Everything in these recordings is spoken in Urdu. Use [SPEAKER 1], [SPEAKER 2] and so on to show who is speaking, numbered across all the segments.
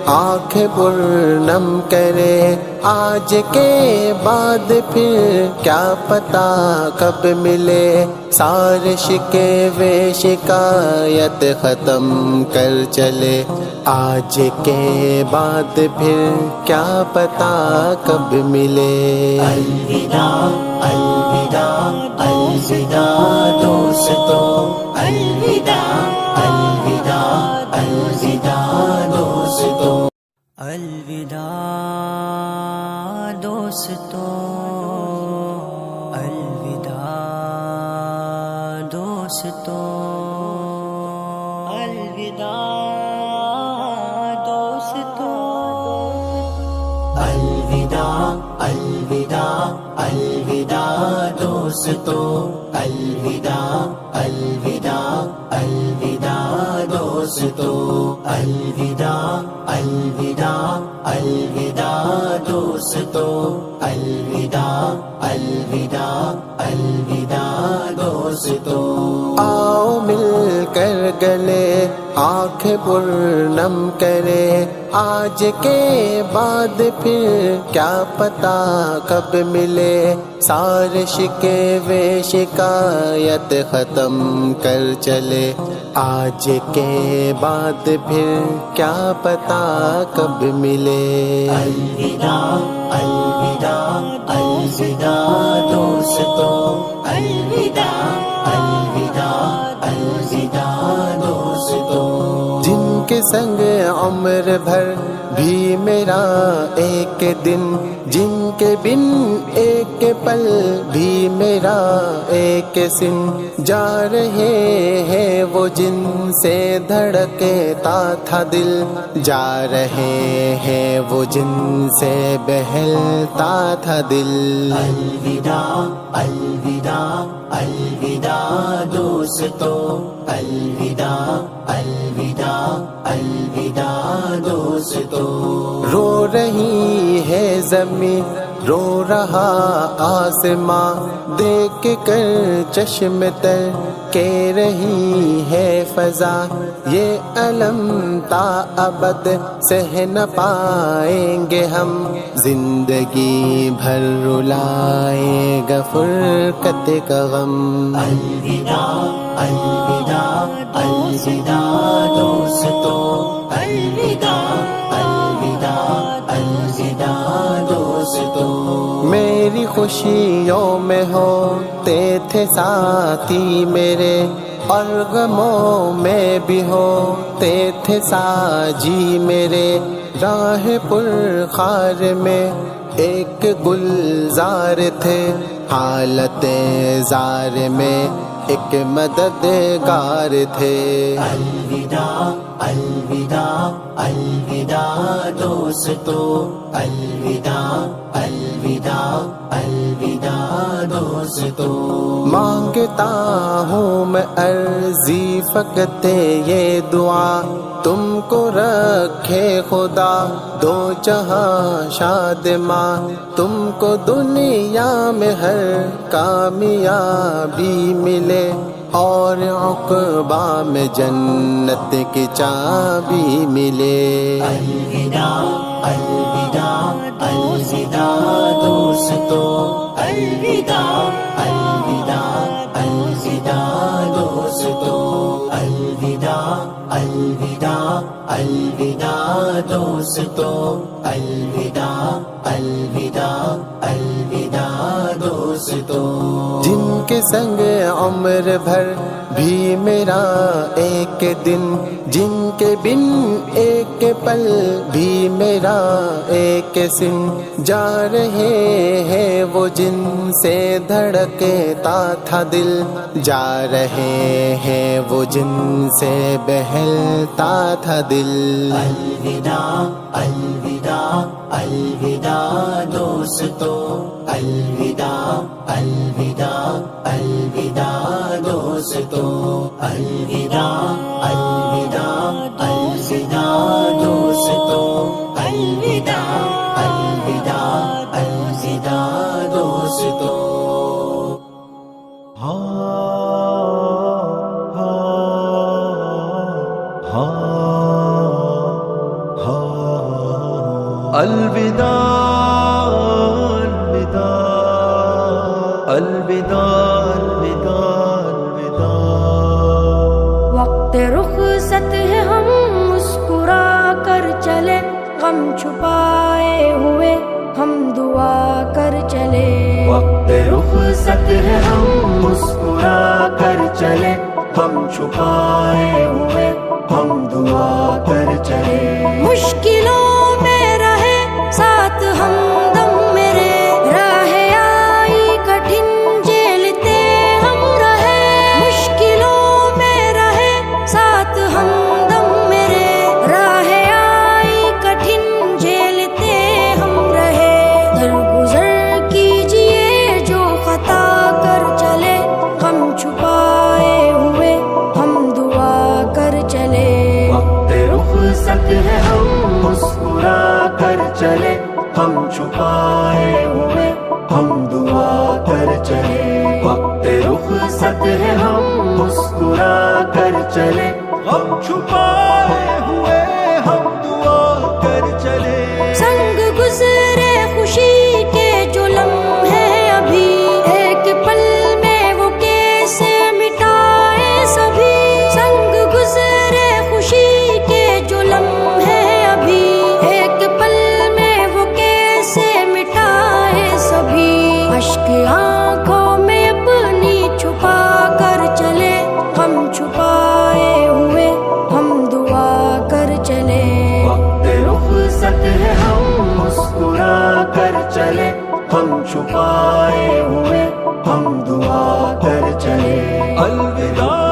[SPEAKER 1] آنکھیں پرنم کرے آج کے بعد پھر کیا پتا کب ملے سارے شکوے شکایت ختم کر چلے آج کے بعد پھر کیا پتا کب ملے
[SPEAKER 2] الوداع الوداع الوداع دوستو الوداع الوداع الوداع دوستو الوداع دوستو الوداع دوستو الوداع دوستو الوداع الوداع الوداع دوستو الوداع الوداع الوداع دوستو الوداع الوداع الوداع دوستو الوداع الوداع الوداع دوستو
[SPEAKER 1] آؤ مل کر گلے آنکھیں پرنم کرے آج کے بعد پھر کیا پتا کب ملے سارے شکوے شکایت ختم کر چلے آج کے بعد پھر کیا پتا کب ملے
[SPEAKER 2] الوداع الوداع الوداع دوستو الوداع الوداع الوداع دوستو
[SPEAKER 1] جن کے سنگ عمر بھر بھی میرا ایک دن جن کے بن ایک پل بھی میرا ایک سن جا رہے ہیں وہ جن سے دھڑکتا تھا دل جا رہے ہیں وہ جن سے بہلتا تھا دل
[SPEAKER 2] الوداع الوداع الوداع دوستو الوداع الوداع الوداع دوستو
[SPEAKER 1] رو رہی ہے زمین رو رہا آسماں دیکھ کر چشم تر کے رہی ہے فضا یہ علم تا ابد سہ نہ پائیں گے ہم زندگی بھر رلائے گا فرقت کا غم
[SPEAKER 2] الوداع الوداع الوداع دوستو الوداع الوداع الوداع دوستو
[SPEAKER 1] میری خوشیوں میں ہوتے تھے ساتھی میرے اور غموں میں بھی ہوتے تھے ساجی میرے راہ پرخار میں ایک گلزار تھے حالت زار میں ایک مددگار تھے
[SPEAKER 2] الوداع الوداع الوداع دوستو الوداع الوداع الوداع دوستو
[SPEAKER 1] مانگتا ہوں میں عرضی فقط یہ دعا تم کو رکھے خدا دو جہاں شاد ماں تم کو دنیا میں ہر کامیابی ملے اور عقبہ میں جنت کی چابی ملے
[SPEAKER 2] الوداع الوداع الوداع دوستو الوداع الوداع الوداع دوستو الوداع الوداع الوداع دوستو الوداع الوداع الوداع دوستو
[SPEAKER 1] جن کے سنگ عمر بھر بھی میرا ایک دن جن کے بن ایک پل بھی میرا ایک سن جا رہے ہیں وہ جن سے دھڑکتا تھا دل جا رہے ہیں وہ جن سے بہلتا تھا دل
[SPEAKER 2] الوداع الوداع الوداع دوستو الوداع الوداع الوداع دوستو الوداع الوداع الوداع دوستو الوداع الوداع الوداع دوستو
[SPEAKER 3] ہاں
[SPEAKER 2] الوداع الوداع الوداع الوداع الوداع.
[SPEAKER 3] وقت رخصت ہے ہم مسکرا کر چلے، غم چھپائے ہوئے ہم دعا کر چلے.
[SPEAKER 2] وقت رخصت ہے ہم مسکرا کر چلے، ہم چھپائے ہوئے ہم دعا کر چلے.
[SPEAKER 3] مشکلوں میں رہے ساتھ ہمدم میرے، راہ آئی کٹھن جھیلتے ہم رہے. مشکلوں میں رہے ساتھ ہمدم میرے، راہ آئی کٹھن جھیلتے ہم رہے. درگزر کیجئے جو خطا کر چلے، غم چھپائے ہوئے ہم دعا کر چلے.
[SPEAKER 2] وقت رخصت ہے ہم مسکرا کر چلے، ہم چھپائے ہوئے ہم دعا کر چلے. وقت رخصت ہے ہم مسکرا کر چلے، ہم چھپائے ہوئے ہم دعا کر چلے.
[SPEAKER 3] سنگ گزرے خوشی کے جو لمحے ابھی، ایک پل میں وہ کیسے مٹائے سبھی. سنگ گزرے خوشی کے جو لمحے ابھی، ایک پل میں وہ کیسے مٹائے سبھی. اشک آنکھوں میں اپنی چھپا کر چلے، غم چھپائے ہوئے ہم دعا کر چلے.
[SPEAKER 2] وقت رخصت ہے ہم مسکرا کر چلے، ہم چھپائے ہوئے ہم دعا کر چلے. الوداع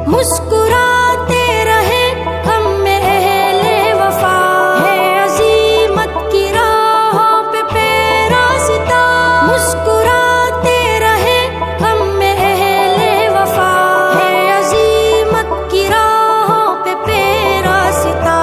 [SPEAKER 3] مسکراتے رہے ہم میں اہل وفا، ہے عزیمت کی راہوں پہ پیراستہ. مسکراتے رہے ہم میں اہل وفا، ہے عزیمت کی راہوں پہ پیراستہ.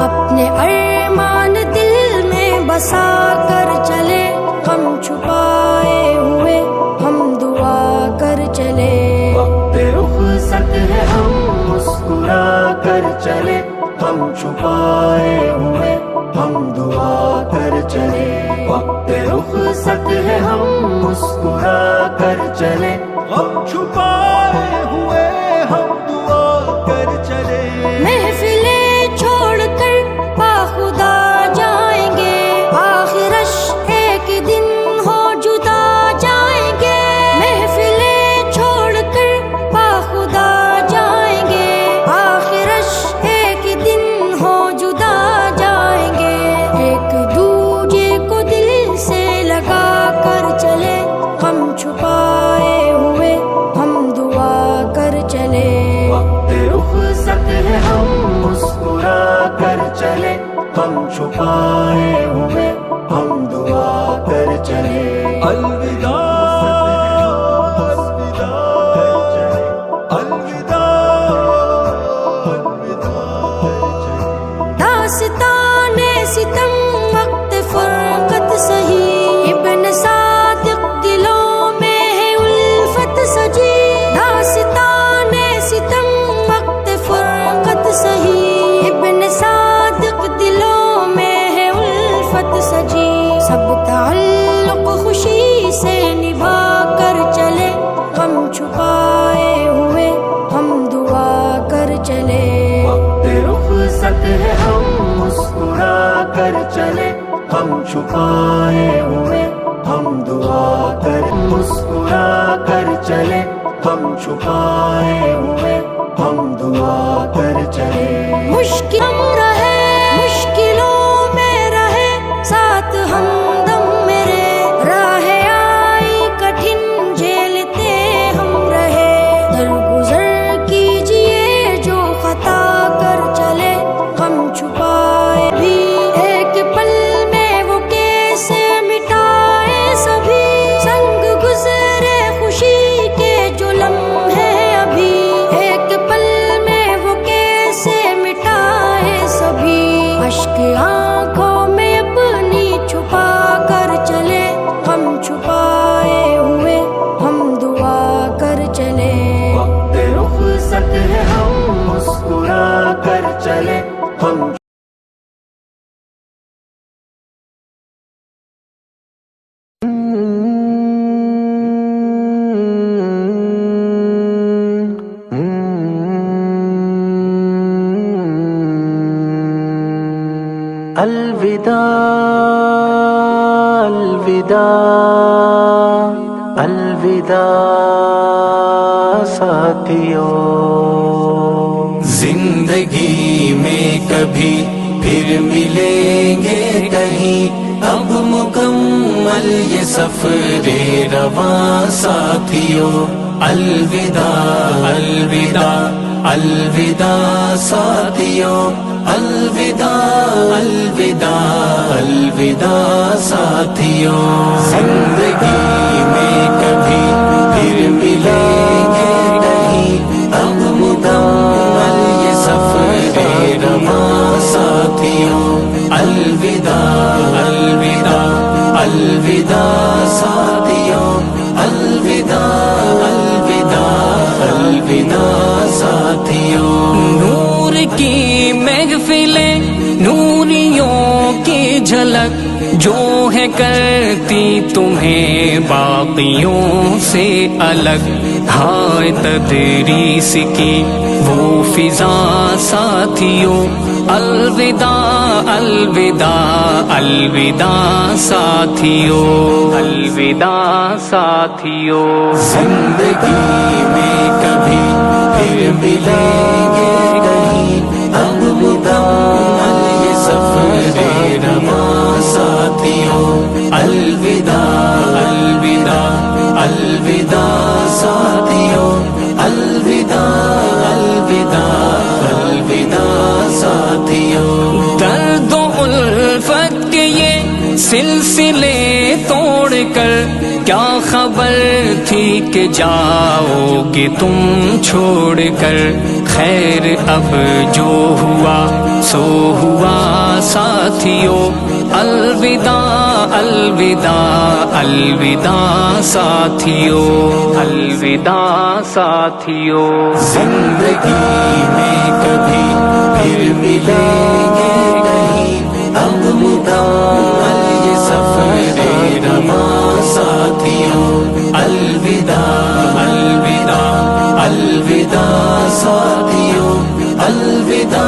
[SPEAKER 3] اپنے ارمان دل میں بسا کر چلے، غم چھپائے ہوئے ہم دعا کر چلے.
[SPEAKER 2] وقت رخصت ہے ہم مسکرا کر چلے، ہم چھپائے ہوئے ہم دعا کر چلے. وقت رخصت ہے ہم مسکرا کر چلے، ہم چھپائے ہوئے ہم دعا کر چلے.
[SPEAKER 3] محفلیں چھوڑ کر باخدا جائیں گے، آخرش ایک دن ہو جدا جائیں گے. محفلیں چھوڑ کر باخدا جائیں گے، آخرش ایک دن ہو جدا جائیں گے. ایک دوجے کو دل سے لگا کر چلے، غم چھپائے ہوئے ہم دعا کر چلے.
[SPEAKER 2] وقت رخصت ہے ہم مسکرا کر چلے، ہم چھپائے ہوئے ہم دعا کر چلے. الوداع
[SPEAKER 3] داستان ستم وقت فرقت سہی، ابن صادق دلوں میں ہے الفت سجی. داستان ستم وقت فرقت سہی، ابن صادق دلوں میں ہے الفت سجی. سب تعلق خوشی سے نبھا کر چلے، غم چھپائے ہوئے ہم دعا کر چلے.
[SPEAKER 2] وقت رخصت ہے ہم مسکرا کر چلے، ہم چھپائے ہوئے ہم دعا کر. مسکرا کر چلے، ہم چھپائے ہوئے ہم دعا کر چلے.
[SPEAKER 3] مشکل ہم رہے، مشکلوں میں رہے ساتھ ہمدم میرے، راہ آئی کٹھن جھیلتے ہم رہے. درگزر کیجئے جو خطا کر چلے، غم چھپائے بھی ایک پل میں وہ کیسے مٹائے
[SPEAKER 1] الوداع الوداع الوداع ساتھیوں،
[SPEAKER 2] زندگی میں کبھی پھر ملیں گے کہیں، اب مکمل یہ سفر رواں ساتھیوں، الوداع الوداع الوداع ساتھیوں، الوداع الوداع الوداع ساتھیوں، زندگی میں کبھی پھر ملیں گے کہیں، اب مکمل یہ سفر رواں ساتھیوں، الوداع الوداع الوداع ساتھیوں، الوداع الوداع الوداع ساتھیوں،
[SPEAKER 4] نور کی محفلیں، نوریوں کی جھلک جو ہے کرتی تمہیں باقیوں سے الگ، ہائے تدریس کی وہ فضا ساتھیوں، الوداع الوداع الوداع ساتھیوں، الوداع ساتھیوں،
[SPEAKER 2] زندگی میں کبھی پھر ملیں گے کہیں، اب مکمل یہ سفر رواں ساتھیوں، الوداع الوداع الوداع ساتھیوں، الوداع الوداع الوداع ساتھیوں،
[SPEAKER 4] درد و الفت کے یہ سلسلے توڑ کر کیا خبر تھی کہ جاؤ گے تم چھوڑ کر، خیر اب جو ہوا سو ہوا ساتھیوں، الوداع الوداع الوداع ساتھیوں، الوداع ساتھیوں،
[SPEAKER 2] زندگی میں کبھی پھر ملیں گے کہیں، اب مکمل یہ سفر رواں ساتھیوں، الوداع الوداع الوداع ساتھیوں، الوداع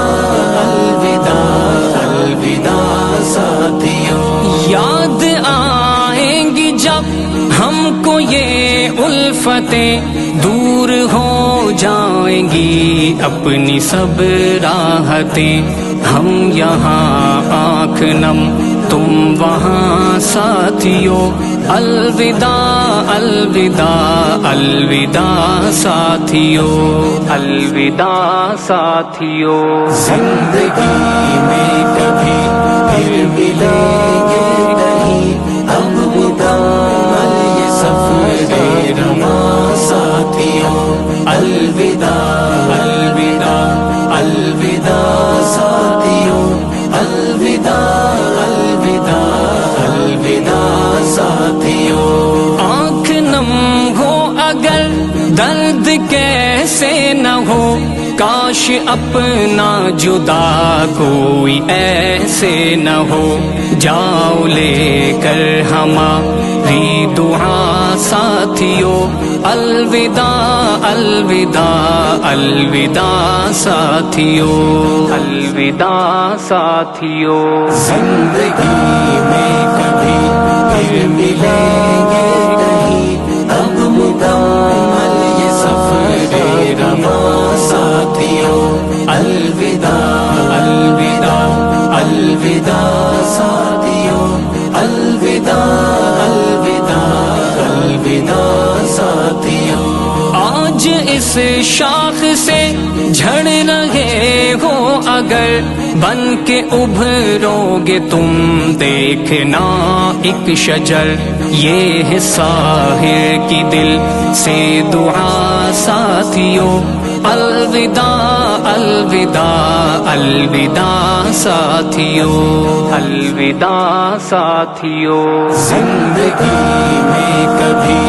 [SPEAKER 2] الوداع الوداع ساتھیوں،
[SPEAKER 4] یاد آئیں گی جب ہم کو یہ الفتیں، دور ہو جائیں گی اپنی سب راحتیں، ہم یہاں آنکھ نم تم وہاں ساتھیوں، الوداع الوداع الوداع ساتھیوں، الوداع ساتھیوں،
[SPEAKER 2] زندگی میں کبھی پھر ملیں گے کہیں، اب مکمل یہ سفر رواں ساتھیوں، الوداع الوداع الوداع ساتھیوں، الوداع الوداع الوداع ساتھیوں،
[SPEAKER 4] آنکھ نم ہو اگر درد کیسے نہ ہو، کاش اپنا جدا کوئی ایسے نہ ہو، جاؤ لے کر ہماری دعا ساتھیوں، الوداع الوداع الوداع ساتھیوں، الوداع ساتھیوں،
[SPEAKER 2] زندگی میں کبھی پھر ملیں گے کہیں، اب مکمل یہ سفر رواں ساتھیوں، الوداع الوداع الوداع ساتھیوں، الوداع الوداع الوداع ساتھیوں،
[SPEAKER 4] آج اس شاخ سے جھڑ رہے ہو اگر، بن کے ابھرو گے تم دیکھنا ایک شجر، یہ ہے ساحر کی دل سے دعا ساتھیوں، الوداع الوداع الوداع ساتھیوں، الوداع ساتھیوں،
[SPEAKER 2] زندگی میں کبھی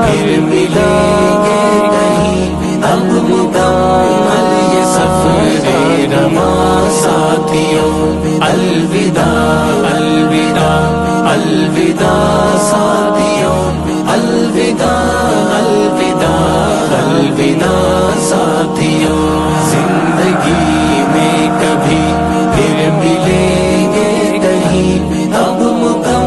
[SPEAKER 2] پھر ملیں گے کہیں، اب مکمل یہ سفر رواں ساتھیوں، الوداع الوداع الوداع ساتھیوں، الوداع الوداع الوداع ساتھیوں، زندگی میں کبھی پھر ملیں گے اب مکمل